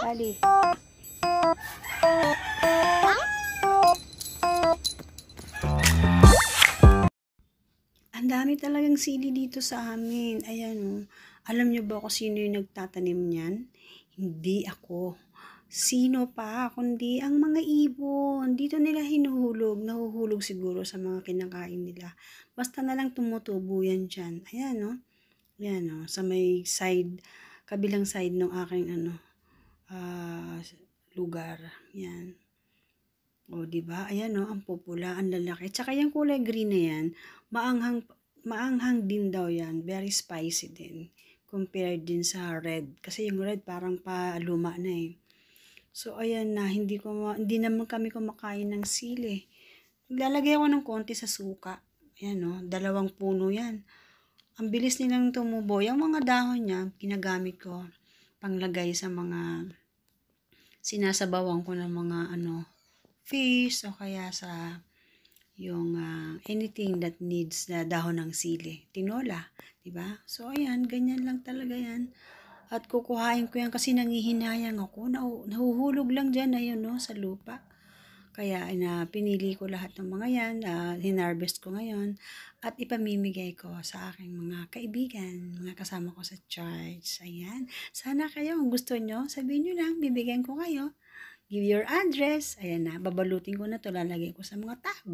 Dali. Ang dami talagang sili dito sa amin. Ayan o. Alam nyo ba kung sino yung nagtatanim niyan? Hindi ako. Sino pa? Kundi ang mga ibon. Dito nila hinuhulog. Nahuhulog siguro sa mga kinakain nila. Basta na lang tumutubo yan dyan. Ayan o. Ayan o. Sa may side, kabilang side ng aking lugar. Yan. O, di ba? Ayan o, ang pupula, ang lalaki. Tsaka yung kulay green na yan, maanghang din daw yan. Very spicy din. Compared din sa red. Kasi yung red parang paluma na eh. So, ayan na, hindi naman kami kumakain ng sili. Lalagay ako ng konti sa suka. Ayan o, 2 puno yan. Ang bilis nilang tumubo. Yung mga dahon niya, ginagamit ko panglagay sa mga sinasabawan ko ng mga fish o kaya sa yung anything that needs na dahon ng sili. Tinola, di ba? So ayan, ganyan lang talaga yan. At kukuhain ko yan kasi nangihinayang ako. Nahuhulog lang dyan ayun no, sa lupa. Kaya pinili ko lahat ng mga yan, hinarvest ko ngayon at ipamimigay ko sa aking mga kaibigan, mga kasama ko sa church. Ayan. Sana kayo, kung gusto nyo, sabihin nyo lang, bibigyan ko kayo. Give your address. Ayan na, babalutin ko na to, lalagay ko sa mga tab.